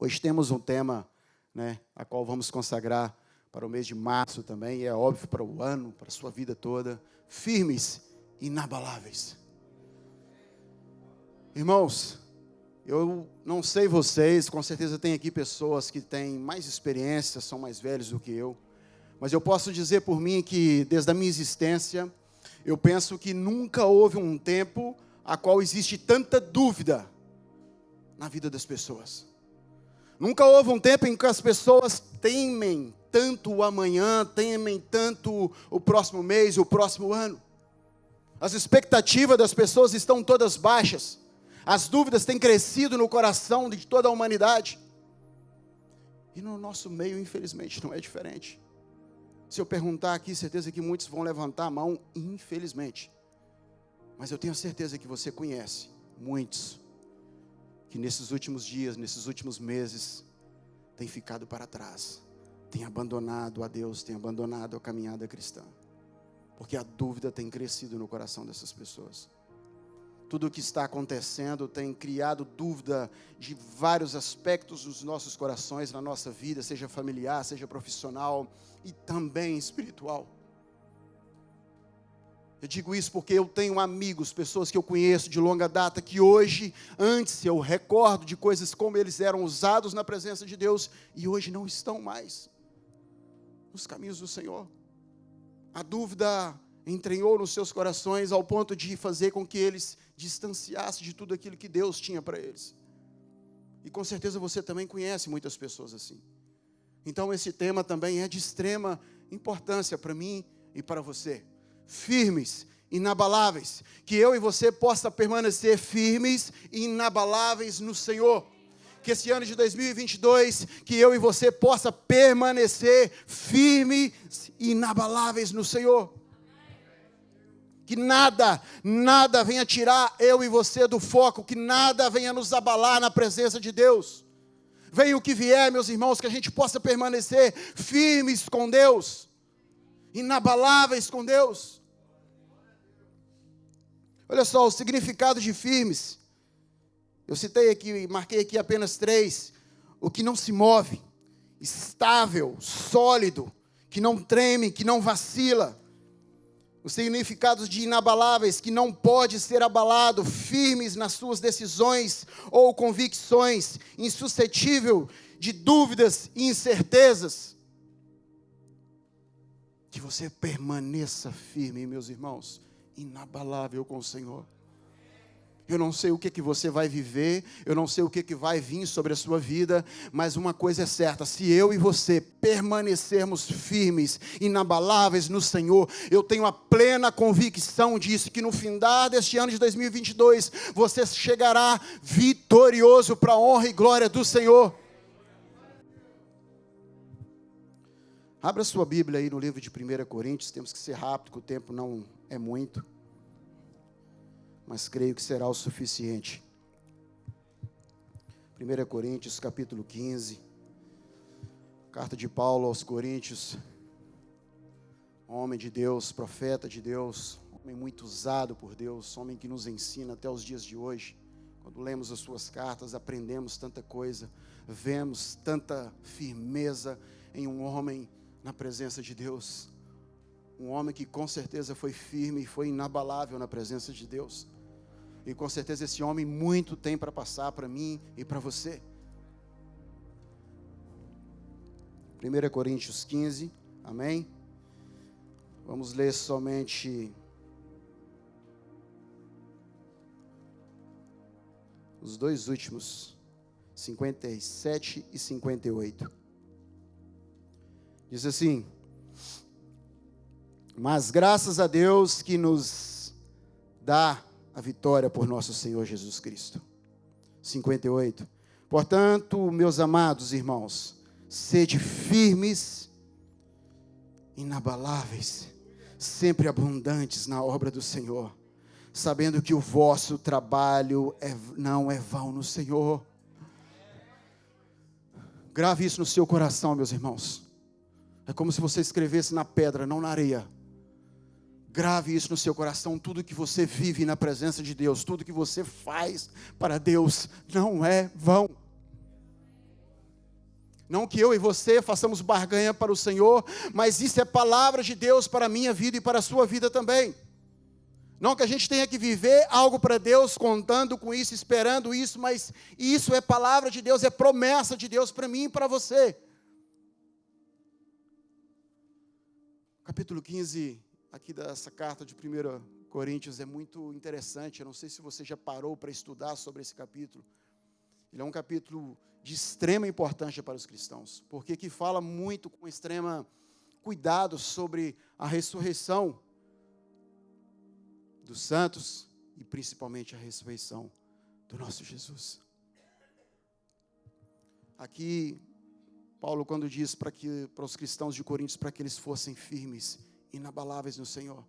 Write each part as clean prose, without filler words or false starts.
Hoje temos um tema, a qual vamos consagrar para o mês de março também, e é óbvio para o ano, para a sua vida toda. Firmes, inabaláveis. Irmãos, eu não sei vocês, com certeza tem aqui pessoas que têm mais experiência, são mais velhos do que eu, mas eu posso dizer por mim que, desde a minha existência, eu penso que nunca houve um tempo a qual existe tanta dúvida na vida das pessoas. Nunca houve um tempo em que as pessoas temem tanto o amanhã, temem tanto o próximo mês, o próximo ano. As expectativas das pessoas estão todas baixas. As dúvidas têm crescido no coração de toda a humanidade. E no nosso meio, infelizmente, não é diferente. Se eu perguntar aqui, certeza que muitos vão levantar a mão, infelizmente. Mas eu tenho certeza que você conhece muitos que nesses últimos dias, nesses últimos meses, têm ficado para trás, têm abandonado a Deus, têm abandonado a caminhada cristã, porque a dúvida tem crescido no coração dessas pessoas. Tudo o que está acontecendo tem criado dúvida de vários aspectos dos nossos corações, na nossa vida, seja familiar, seja profissional e também espiritual. Eu digo isso porque eu tenho amigos, pessoas que eu conheço de longa data, que hoje, antes eu recordo de coisas como eles eram usados na presença de Deus, e hoje não estão mais nos caminhos do Senhor. A dúvida entranhou nos seus corações ao ponto de fazer com que eles distanciassem de tudo aquilo que Deus tinha para eles. E com certeza você também conhece muitas pessoas assim. Então esse tema também é de extrema importância para mim e para você. Firmes, inabaláveis, que eu e você possa permanecer firmes e inabaláveis no Senhor. Que esse ano de 2022, que eu e você possa permanecer firmes e inabaláveis no Senhor. Que nada venha tirar eu e você do foco, que nada venha nos abalar na presença de Deus. Venha o que vier, meus irmãos, que a gente possa permanecer firmes com Deus, inabaláveis com Deus. Olha só, o significado de firmes. Eu citei aqui, marquei aqui apenas 3. O que não se move, estável, sólido, que não treme, que não vacila. Os significados de inabaláveis, que não pode ser abalado, firmes nas suas decisões ou convicções, insuscetível de dúvidas e incertezas. Que você permaneça firme, meus irmãos, inabalável com o Senhor. Eu não sei o que você vai viver, eu não sei o que vai vir sobre a sua vida, mas uma coisa é certa: se eu e você permanecermos firmes, inabaláveis no Senhor, eu tenho a plena convicção disso, que no findar deste ano de 2022, você chegará vitorioso para a honra e glória do Senhor. Abra sua Bíblia aí no livro de 1 Coríntios, temos que ser rápido, porque o tempo não é muito, mas creio que será o suficiente. 1 Coríntios, capítulo 15, carta de Paulo aos Coríntios, homem de Deus, profeta de Deus, homem muito usado por Deus, homem que nos ensina até os dias de hoje. Quando lemos as suas cartas, aprendemos tanta coisa, vemos tanta firmeza em um homem na presença de Deus. Um homem que com certeza foi firme e foi inabalável na presença de Deus. E com certeza esse homem muito tem para passar para mim e para você. 1 Coríntios 15, amém? Vamos ler somente os dois últimos, 57 e 58. Diz assim: mas graças a Deus que nos dá a vitória por nosso Senhor Jesus Cristo. 58. Portanto, meus amados irmãos, sede firmes, inabaláveis, sempre abundantes na obra do Senhor, sabendo que o vosso trabalho não é vão no Senhor. Grave isso no seu coração, meus irmãos. É como se você escrevesse na pedra, não na areia. Grave isso no seu coração. Tudo que você vive na presença de Deus, tudo que você faz para Deus, não é vão. Não que eu e você façamos barganha para o Senhor, mas isso é palavra de Deus para a minha vida e para a sua vida também. Não que a gente tenha que viver algo para Deus, contando com isso, esperando isso, mas isso é palavra de Deus, é promessa de Deus para mim e para você. Capítulo 15, aqui dessa carta de 1 Coríntios, é muito interessante. Eu não sei se você já parou para estudar sobre esse capítulo. Ele é um capítulo de extrema importância para os cristãos, porque que fala muito com extrema cuidado sobre a ressurreição dos santos e principalmente a ressurreição do nosso Jesus. Aqui, Paulo, quando diz para os cristãos de Coríntios, para que eles fossem firmes, inabaláveis no Senhor,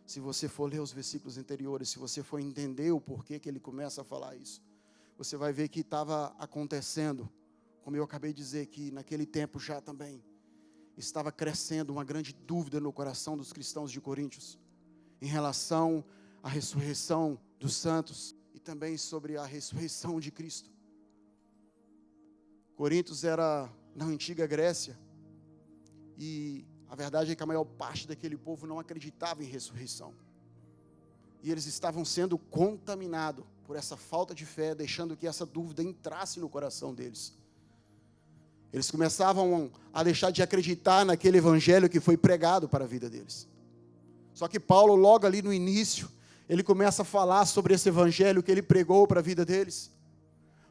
se você for ler os versículos anteriores, se você for entender o porquê que ele começa a falar isso, você vai ver que estava acontecendo, como eu acabei de dizer, que naquele tempo já também estava crescendo uma grande dúvida no coração dos cristãos de Coríntios, em relação à ressurreição dos santos e também sobre a ressurreição de Cristo. Coríntios era na antiga Grécia, e a verdade é que a maior parte daquele povo não acreditava em ressurreição. E eles estavam sendo contaminados por essa falta de fé, deixando que essa dúvida entrasse no coração deles. Eles começavam a deixar de acreditar naquele evangelho que foi pregado para a vida deles. Só que Paulo, logo ali no início, ele começa a falar sobre esse evangelho que ele pregou para a vida deles.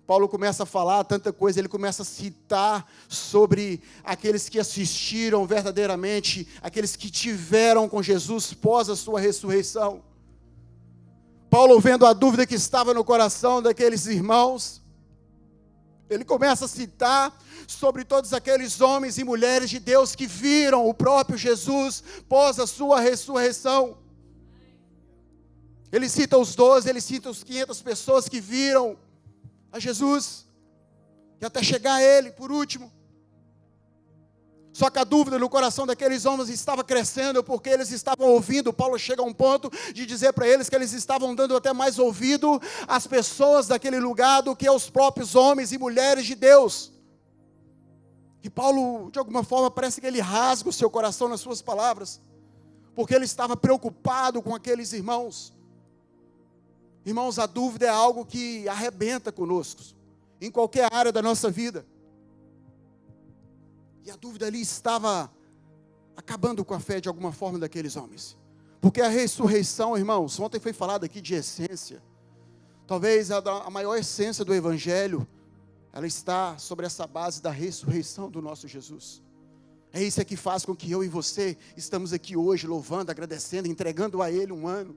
Paulo começa a falar tanta coisa, ele começa a citar sobre aqueles que assistiram verdadeiramente, aqueles que tiveram com Jesus pós a sua ressurreição. Paulo, vendo a dúvida que estava no coração daqueles irmãos, ele começa a citar sobre todos aqueles homens e mulheres de Deus que viram o próprio Jesus pós a sua ressurreição. Ele cita os 12, ele cita os 500 pessoas que viram a Jesus, e até chegar a ele, por último. Só que a dúvida no coração daqueles homens estava crescendo, porque eles estavam ouvindo. Paulo chega a um ponto de dizer para eles que eles estavam dando até mais ouvido às pessoas daquele lugar do que aos próprios homens e mulheres de Deus. E Paulo, de alguma forma, parece que ele rasga o seu coração nas suas palavras, porque ele estava preocupado com aqueles irmãos. Irmãos, a dúvida é algo que arrebenta conosco, em qualquer área da nossa vida. E a dúvida ali estava acabando com a fé de alguma forma daqueles homens. Porque a ressurreição, irmãos, ontem foi falado aqui de essência. Talvez a maior essência do Evangelho, ela está sobre essa base da ressurreição do nosso Jesus. É isso que faz com que eu e você estamos aqui hoje louvando, agradecendo, entregando a Ele um ano.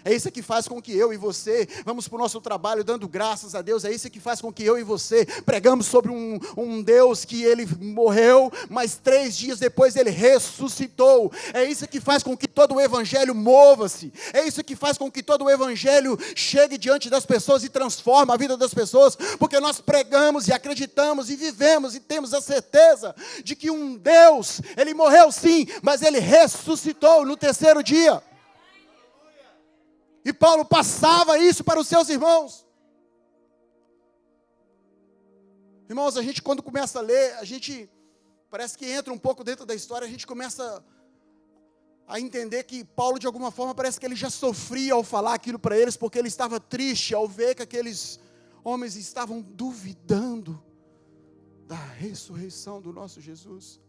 É isso que faz com que eu e você vamos para o nosso trabalho dando graças a Deus. É isso que faz com que eu e você pregamos sobre um Deus que Ele morreu, mas 3 dias depois Ele ressuscitou. É isso que faz com que todo o Evangelho mova-se. É isso que faz com que todo o Evangelho chegue diante das pessoas e transforma a vida das pessoas, porque nós pregamos e acreditamos e vivemos e temos a certeza de que um Deus, Ele morreu sim, mas Ele ressuscitou no 3º dia. E Paulo passava isso para os seus irmãos. Irmãos, a gente quando começa a ler, a gente parece que entra um pouco dentro da história, a gente começa a entender que Paulo, de alguma forma, parece que ele já sofria ao falar aquilo para eles, porque ele estava triste ao ver que aqueles homens estavam duvidando da ressurreição do nosso Jesus.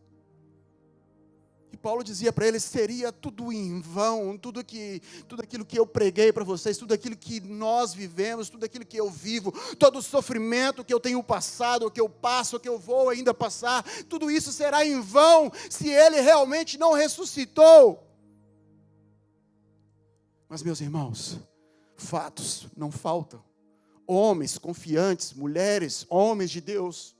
E Paulo dizia para eles, seria tudo em vão, tudo aquilo que eu preguei para vocês, tudo aquilo que nós vivemos, tudo aquilo que eu vivo, todo o sofrimento que eu tenho passado, que eu passo, que eu vou ainda passar, tudo isso será em vão, se Ele realmente não ressuscitou. Mas meus irmãos, fatos não faltam. Homens confiantes, mulheres, homens de Deus.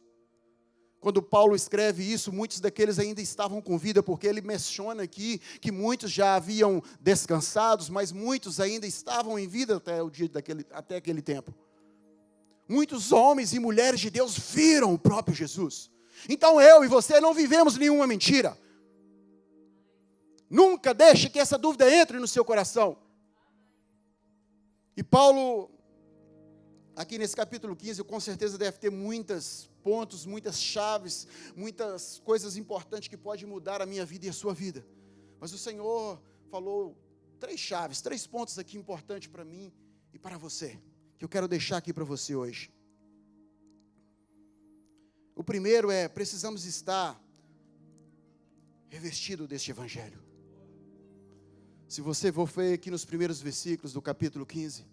Quando Paulo escreve isso, muitos daqueles ainda estavam com vida, porque ele menciona aqui que muitos já haviam descansados, mas muitos ainda estavam em vida até aquele tempo. Muitos homens e mulheres de Deus viram o próprio Jesus. Então eu e você não vivemos nenhuma mentira. Nunca deixe que essa dúvida entre no seu coração. E Paulo, aqui nesse capítulo 15, com certeza deve ter muitas pontos, muitas chaves, muitas coisas importantes que podem mudar a minha vida e a sua vida. Mas o Senhor falou 3 chaves, 3 pontos aqui importantes para mim e para você, que eu quero deixar aqui para você hoje. O primeiro é, precisamos estar revestido deste Evangelho. Se você for ver aqui nos primeiros versículos do capítulo 15,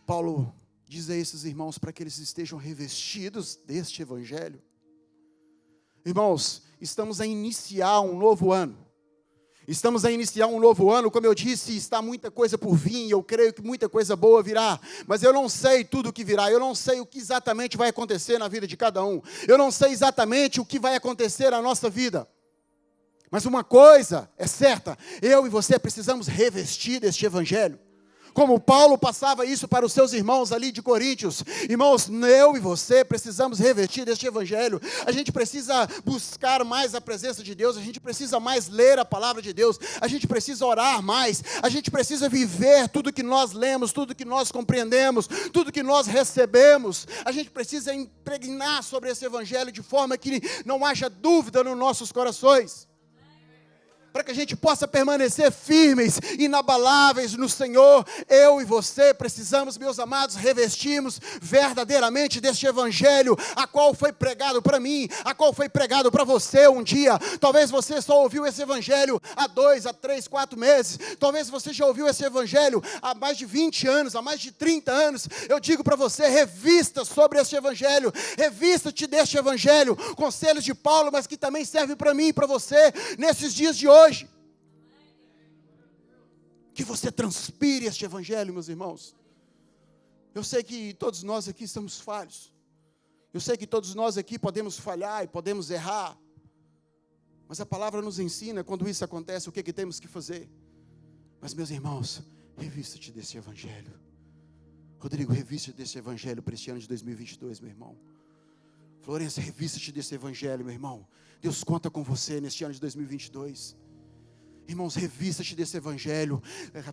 Paulo diz a esses irmãos para que eles estejam revestidos deste Evangelho. Irmãos, estamos a iniciar um novo ano. Estamos a iniciar um novo ano, como eu disse, está muita coisa por vir, eu creio que muita coisa boa virá, mas eu não sei tudo o que virá, eu não sei o que exatamente vai acontecer na vida de cada um, eu não sei exatamente o que vai acontecer na nossa vida, mas uma coisa é certa, eu e você precisamos revestir deste Evangelho. Como Paulo passava isso para os seus irmãos ali de Coríntios. Irmãos, eu e você precisamos revestir deste Evangelho. A gente precisa buscar mais a presença de Deus. A gente precisa mais ler a palavra de Deus. A gente precisa orar mais. A gente precisa viver tudo que nós lemos, tudo que nós compreendemos, tudo que nós recebemos. A gente precisa impregnar sobre esse Evangelho de forma que não haja dúvida nos nossos corações. Para que a gente possa permanecer firmes, inabaláveis no Senhor, eu e você precisamos, meus amados, revestirmos verdadeiramente deste Evangelho, a qual foi pregado para mim, a qual foi pregado para você um dia. Talvez você só ouviu esse Evangelho há 2, há 3, 4 meses, talvez você já ouviu esse Evangelho há mais de 20 anos, há mais de 30 anos. Eu digo para você, revista sobre este Evangelho, revista-te deste Evangelho, conselhos de Paulo, mas que também serve para mim e para você, nesses dias de hoje. Que você transpire este Evangelho, meus irmãos. Eu sei que todos nós aqui estamos falhos. Eu sei que todos nós aqui podemos falhar e podemos errar. Mas a palavra nos ensina, quando isso acontece, o que temos que fazer. Mas, meus irmãos, revista-te desse Evangelho. Rodrigo, revista-te desse Evangelho para este ano de 2022, meu irmão. Florença, revista-te desse Evangelho, meu irmão. Deus conta com você neste ano de 2022. Irmãos, revista-te desse Evangelho,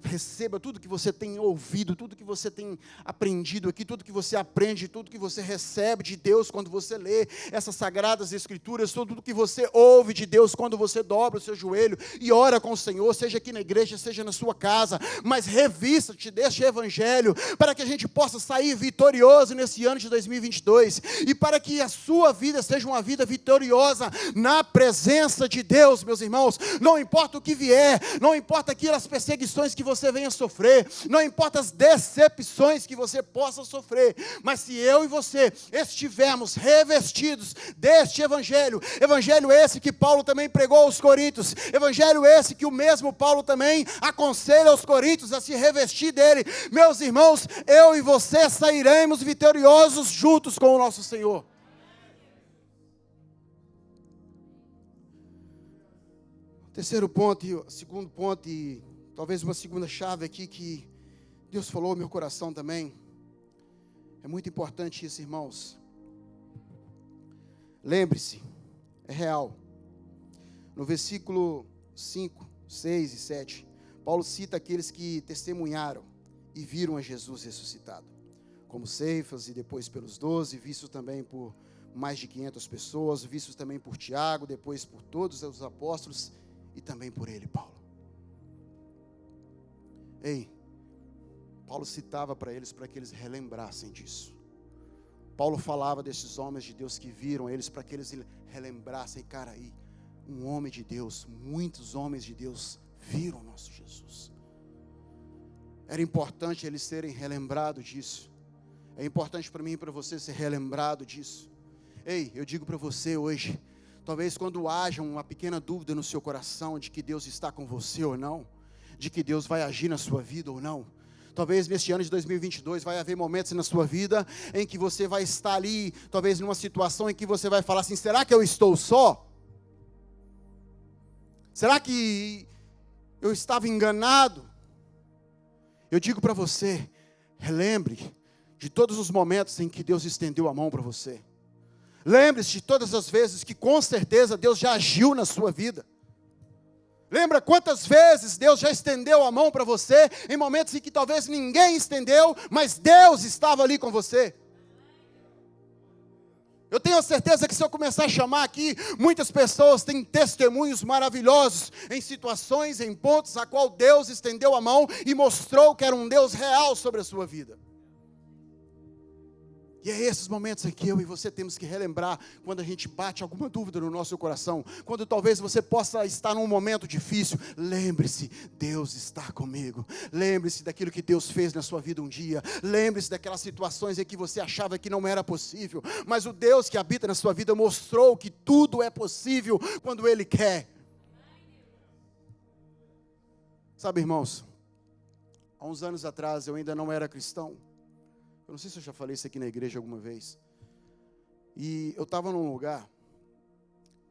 receba tudo que você tem ouvido, tudo que você tem aprendido aqui, tudo que você aprende, tudo que você recebe de Deus quando você lê essas sagradas Escrituras, tudo que você ouve de Deus quando você dobra o seu joelho e ora com o Senhor, seja aqui na igreja, seja na sua casa, mas revista-te deste Evangelho, para que a gente possa sair vitorioso nesse ano de 2022, e para que a sua vida seja uma vida vitoriosa na presença de Deus, meus irmãos. Não importa o que vier, não importa aquelas perseguições que você venha sofrer, não importa as decepções que você possa sofrer, mas se eu e você estivermos revestidos deste Evangelho, Evangelho esse que Paulo também pregou aos Coríntios, Evangelho esse que o mesmo Paulo também aconselha aos Coríntios a se revestir dele, meus irmãos, eu e você sairemos vitoriosos juntos com o nosso Senhor. Terceiro ponto, e segundo ponto, e talvez uma segunda chave aqui que Deus falou ao meu coração também. É muito importante isso, irmãos. Lembre-se, é real. No versículo 5, 6 e 7, Paulo cita aqueles que testemunharam e viram a Jesus ressuscitado. Como Cefas e depois pelos 12, vistos também por mais de 500 pessoas, vistos também por Tiago, depois por todos os apóstolos, e também por ele, Paulo. Ei, Paulo citava para eles, para que eles relembrassem disso. Paulo falava desses homens de Deus que viram eles, para que eles relembrassem. Cara, aí, um homem de Deus, muitos homens de Deus viram o nosso Jesus. Era importante eles serem relembrados disso. É importante para mim e para você ser relembrado disso. Ei, eu digo para você hoje, talvez quando haja uma pequena dúvida no seu coração de que Deus está com você ou não, de que Deus vai agir na sua vida ou não, talvez neste ano de 2022 vai haver momentos na sua vida em que você vai estar ali, talvez numa situação em que você vai falar assim, será que eu estou só? Será que eu estava enganado? Eu digo para você, relembre de todos os momentos em que Deus estendeu a mão para você. Lembre-se de todas as vezes que com certeza Deus já agiu na sua vida. Lembra quantas vezes Deus já estendeu a mão para você, em momentos em que talvez ninguém estendeu, mas Deus estava ali com você. Eu tenho a certeza que se eu começar a chamar aqui, muitas pessoas têm testemunhos maravilhosos em situações, em pontos a qual Deus estendeu a mão e mostrou que era um Deus real sobre a sua vida. E é esses momentos aqui eu e você temos que relembrar quando a gente bate alguma dúvida no nosso coração, quando talvez você possa estar num momento difícil. Lembre-se, Deus está comigo. Lembre-se daquilo que Deus fez na sua vida um dia. Lembre-se daquelas situações em que você achava que não era possível, mas o Deus que habita na sua vida mostrou que tudo é possível quando Ele quer. Sabe, irmãos, há uns anos atrás eu ainda não era cristão. Eu não sei se eu já falei isso aqui na igreja alguma vez. E eu estava num lugar,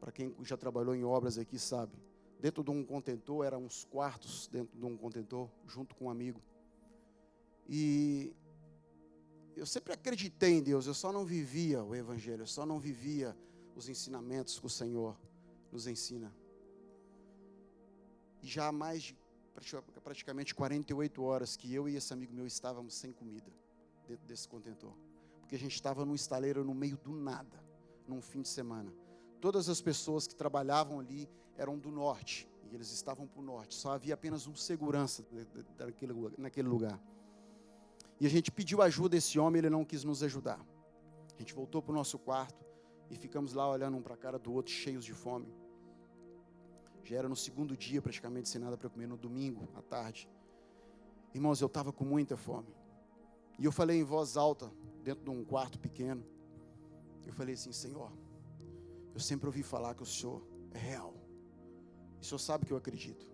para quem já trabalhou em obras aqui sabe, dentro de um contentor, eram uns quartos dentro de um contentor, junto com um amigo. E eu sempre acreditei em Deus, eu só não vivia o Evangelho, eu só não vivia os ensinamentos que o Senhor nos ensina. E já há mais de praticamente 48 horas que eu e esse amigo meu estávamos sem comida dentro desse contentor, porque a gente estava num estaleiro no meio do nada, num fim de semana. Todas as pessoas que trabalhavam ali eram do norte, e eles estavam para o norte, só havia apenas um segurança naquele lugar. E a gente pediu ajuda a esse homem, ele não quis nos ajudar. A gente voltou para o nosso quarto, e ficamos lá olhando um para a cara do outro, cheios de fome. Já era no segundo dia, praticamente sem nada para comer, no domingo, à tarde. Irmãos, eu estava com muita fome. E eu falei em voz alta, dentro de um quarto pequeno. Eu falei assim: Senhor, eu sempre ouvi falar que o Senhor é real. E o Senhor sabe que eu acredito.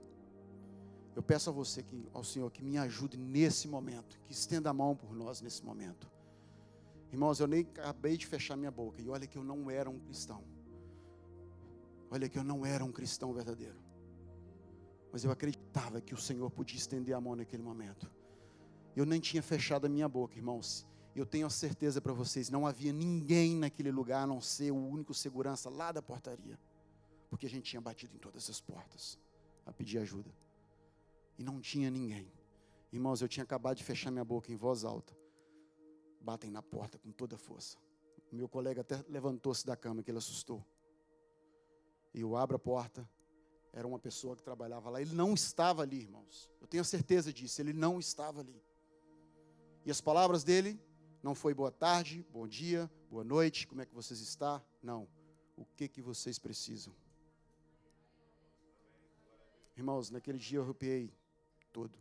Eu peço a você, ao Senhor, que me ajude nesse momento, que estenda a mão por nós nesse momento. Irmãos, eu nem acabei de fechar minha boca, e olha que eu não era um cristão. Olha que eu não era um cristão verdadeiro. Mas eu acreditava que o Senhor podia estender a mão naquele momento. Eu nem tinha fechado a minha boca, irmãos. Eu tenho a certeza para vocês, não havia ninguém naquele lugar, a não ser o único segurança lá da portaria. Porque a gente tinha batido em todas as portas a pedir ajuda. E não tinha ninguém. Irmãos, eu tinha acabado de fechar minha boca em voz alta. Batem na porta com toda a força. O meu colega até levantou-se da cama, que ele assustou. E eu abro a porta, era uma pessoa que trabalhava lá. Ele não estava ali, irmãos. Eu tenho a certeza disso, ele não estava ali. E as palavras dele não foi boa tarde, bom dia, boa noite, como é que vocês estão? Não. O que vocês precisam? Irmãos, naquele dia eu arrepiei todo.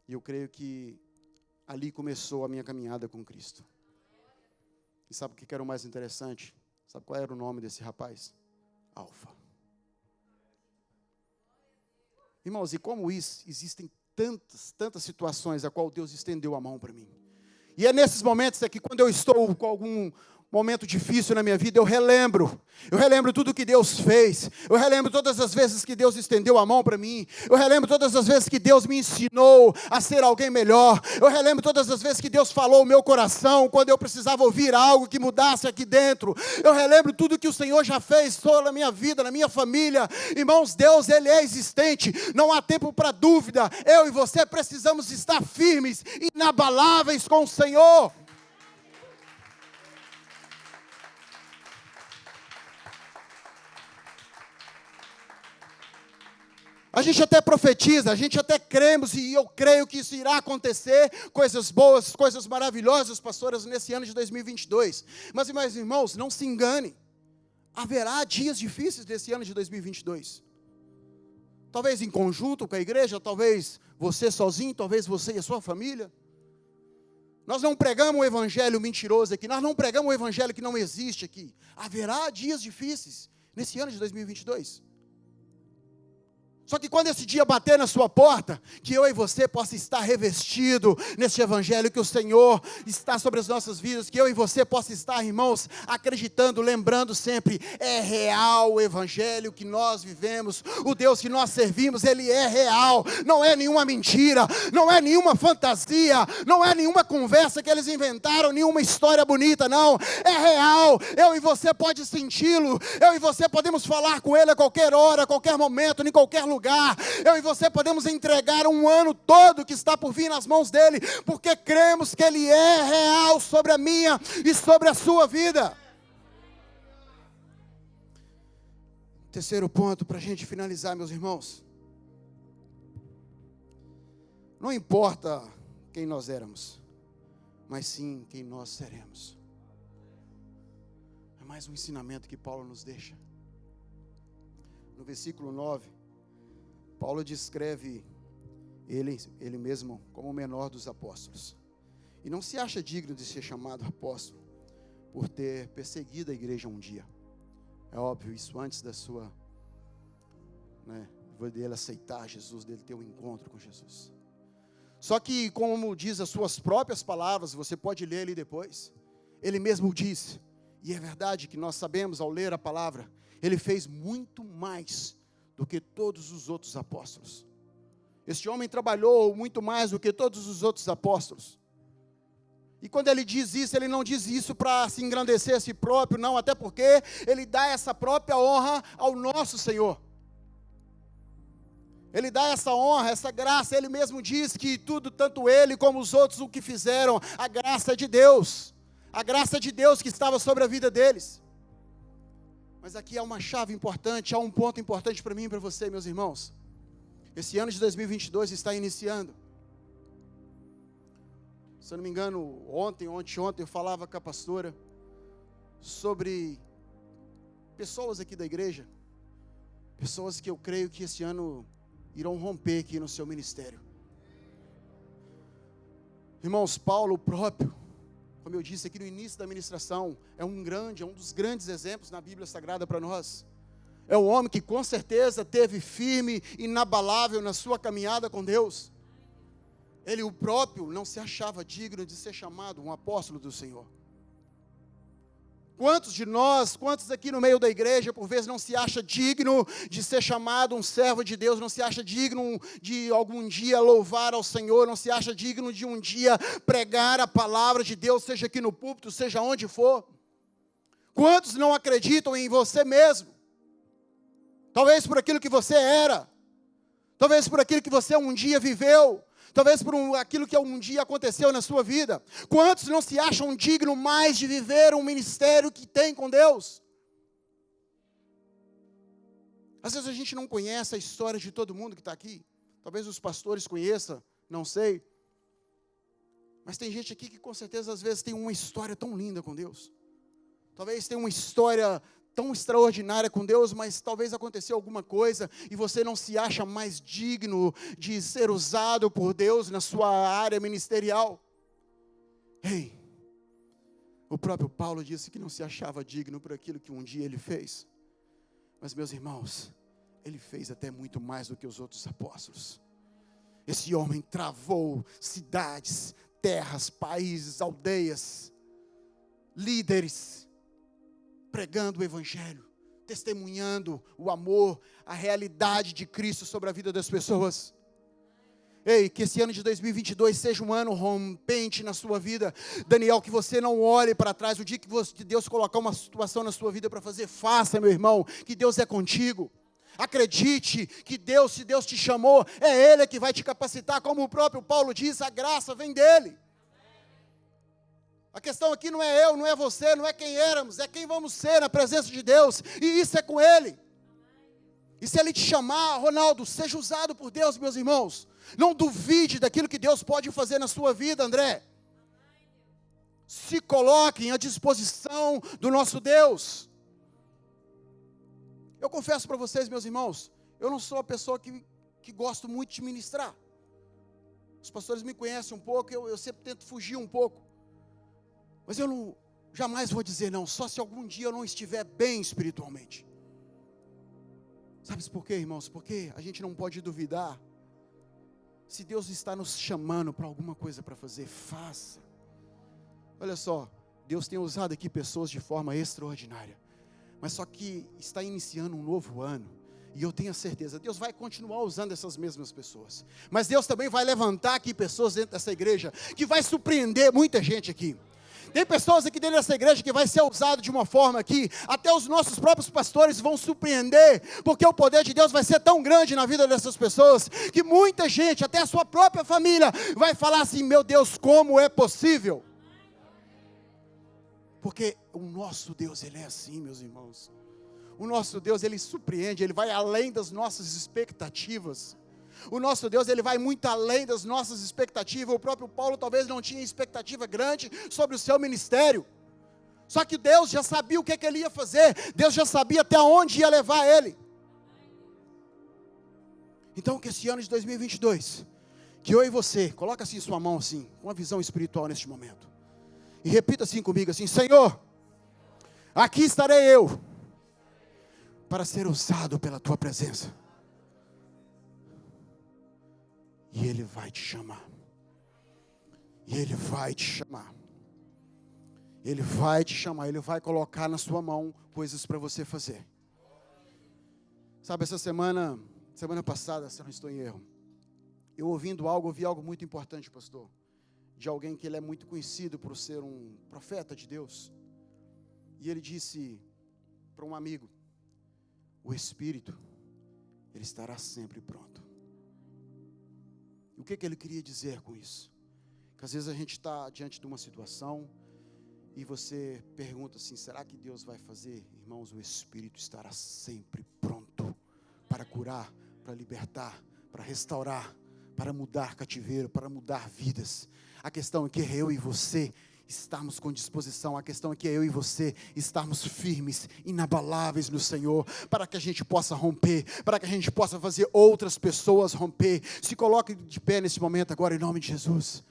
E eu creio que ali começou a minha caminhada com Cristo. E sabe o que era o mais interessante? Sabe qual era o nome desse rapaz? Alfa. Irmãos, e como isso, existem tantas situações a qual Deus estendeu a mão para mim. E é nesses momentos que quando eu estou com algum momento difícil na minha vida, eu relembro tudo que Deus fez, eu relembro todas as vezes que Deus estendeu a mão para mim, eu relembro todas as vezes que Deus me ensinou a ser alguém melhor, eu relembro todas as vezes que Deus falou o meu coração, quando eu precisava ouvir algo que mudasse aqui dentro, eu relembro tudo que o Senhor já fez na minha vida, na minha família. Irmãos, Deus, Ele é existente, não há tempo para dúvida, eu e você precisamos estar firmes, inabaláveis com o Senhor. A gente até profetiza, a gente até cremos, e eu creio que isso irá acontecer, coisas boas, coisas maravilhosas, pastoras, nesse ano de 2022. Mas, meus irmãos, não se engane, haverá dias difíceis nesse ano de 2022. Talvez em conjunto com a igreja, talvez você sozinho, talvez você e a sua família. Nós não pregamos um evangelho mentiroso aqui, nós não pregamos um evangelho que não existe aqui. Haverá dias difíceis nesse ano de 2022. Só que quando esse dia bater na sua porta, que eu e você possa estar revestido nesse evangelho, que o Senhor está sobre as nossas vidas, que eu e você possa estar, irmãos, acreditando, lembrando sempre, é real o evangelho que nós vivemos, o Deus que nós servimos, Ele é real, não é nenhuma mentira, não é nenhuma fantasia, não é nenhuma conversa que eles inventaram, nenhuma história bonita, não, é real, eu e você pode senti-lo, eu e você podemos falar com Ele a qualquer hora, a qualquer momento, em qualquer lugar, lugar. Eu e você podemos entregar um ano todo que está por vir nas mãos dele, porque cremos que ele é real sobre a minha e sobre a sua vida. Terceiro ponto para a gente finalizar, meus irmãos. Não importa quem nós éramos, mas sim quem nós seremos. É mais um ensinamento que Paulo nos deixa. No versículo 9, Paulo descreve ele mesmo como o menor dos apóstolos. E não se acha digno de ser chamado apóstolo por ter perseguido a igreja um dia. É óbvio, isso antes da sua, dele aceitar Jesus, dele ter um encontro com Jesus. Só que, como diz as suas próprias palavras, você pode ler ali depois, ele mesmo diz, e é verdade que nós sabemos ao ler a palavra, ele fez muito mais do que todos os outros apóstolos. Este homem trabalhou muito mais do que todos os outros apóstolos. E quando ele diz isso, ele não diz isso para se engrandecer a si próprio, não, até porque ele dá essa própria honra ao nosso Senhor. Ele dá essa honra, essa graça, ele mesmo diz que tudo, tanto ele como os outros, o que fizeram, a graça de Deus. A graça de Deus que estava sobre a vida deles. Mas aqui há uma chave importante, há um ponto importante para mim e para você, meus irmãos. Esse ano de 2022 está iniciando. Se eu não me engano, ontem eu falava com a pastora sobre pessoas aqui da igreja, pessoas que eu creio que esse ano irão romper aqui no seu ministério. Irmãos, Paulo próprio, como eu disse aqui no início da ministração, é um dos grandes exemplos na Bíblia Sagrada para nós. É um homem que com certeza teve firme, inabalável na sua caminhada com Deus. Ele, o próprio, não se achava digno de ser chamado um apóstolo do Senhor. Quantos de nós, quantos aqui no meio da igreja, por vezes não se acha digno de ser chamado um servo de Deus, não se acha digno de algum dia louvar ao Senhor, não se acha digno de um dia pregar a palavra de Deus, seja aqui no púlpito, seja onde for? Quantos não acreditam em você mesmo? Talvez por aquilo que você era, talvez por aquilo que você um dia viveu, talvez por aquilo que um dia aconteceu na sua vida. Quantos não se acham dignos mais de viver um ministério que tem com Deus? Às vezes a gente não conhece a história de todo mundo que está aqui. Talvez os pastores conheçam, não sei. Mas tem gente aqui que com certeza às vezes tem uma história tão linda com Deus. Talvez tenha uma história tão extraordinária com Deus, mas talvez aconteceu alguma coisa e você não se acha mais digno de ser usado por Deus na sua área ministerial. Ei, o próprio Paulo disse que não se achava digno por aquilo que um dia ele fez. Mas, meus irmãos, ele fez até muito mais do que os outros apóstolos. Esse homem travou cidades, terras, países, aldeias, líderes, pregando o evangelho, testemunhando o amor, a realidade de Cristo sobre a vida das pessoas. Ei, que esse ano de 2022 seja um ano rompente na sua vida. Daniel, que você não olhe para trás. O dia que Deus colocar uma situação na sua vida para fazer, faça, meu irmão, que Deus é contigo. Acredite que Deus, se Deus te chamou, é Ele que vai te capacitar, como o próprio Paulo diz, a graça vem dEle. A questão aqui não é eu, não é você, não é quem éramos, é quem vamos ser na presença de Deus, e isso é com Ele. E se Ele te chamar, Ronaldo, seja usado por Deus, meus irmãos. Não duvide daquilo que Deus pode fazer na sua vida, André. Se coloquem à disposição do nosso Deus. Eu confesso para vocês, meus irmãos, eu não sou a pessoa que gosto muito de ministrar. Os pastores me conhecem um pouco, eu sempre tento fugir um pouco. Mas eu jamais vou dizer não, só se algum dia eu não estiver bem espiritualmente. Sabe por quê, irmãos? Porque a gente não pode duvidar. Se Deus está nos chamando para alguma coisa para fazer, faça. Olha só, Deus tem usado aqui pessoas de forma extraordinária. Mas só que está iniciando um novo ano. E eu tenho a certeza, Deus vai continuar usando essas mesmas pessoas. Mas Deus também vai levantar aqui pessoas dentro dessa igreja, que vai surpreender muita gente aqui. Tem pessoas aqui dentro dessa igreja que vai ser usado de uma forma que até os nossos próprios pastores vão surpreender, porque o poder de Deus vai ser tão grande na vida dessas pessoas, que muita gente, até a sua própria família, vai falar assim: meu Deus, como é possível? Porque o nosso Deus, Ele é assim, meus irmãos. O nosso Deus, Ele surpreende, Ele vai além das nossas expectativas. O nosso Deus, Ele vai muito além das nossas expectativas. O próprio Paulo talvez não tinha expectativa grande sobre o seu ministério. Só que Deus já sabia o que Ele ia fazer. Deus já sabia até onde ia levar ele. Então que esse ano de 2022, que eu e você, coloca assim sua mão assim, com uma visão espiritual neste momento. E repita assim comigo, assim: Senhor, aqui estarei eu, para ser usado pela Tua presença. E Ele vai te chamar. E Ele vai te chamar. Ele vai te chamar. Ele vai colocar na sua mão coisas para você fazer. Sabe, essa semana passada, se eu não estou em erro, eu ouvi algo muito importante, pastor, de alguém que ele é muito conhecido por ser um profeta de Deus. E ele disse para um amigo: o Espírito, ele estará sempre pronto. E o que ele queria dizer com isso? Que às vezes a gente está diante de uma situação e você pergunta assim: será que Deus vai fazer? Irmãos, o Espírito estará sempre pronto para curar, para libertar, para restaurar, para mudar cativeiro, para mudar vidas. A questão é que eu e você estarmos com disposição. A questão é que eu e você estarmos firmes, inabaláveis no Senhor, para que a gente possa romper, para que a gente possa fazer outras pessoas romper. Se coloque de pé nesse momento agora, em nome de Jesus.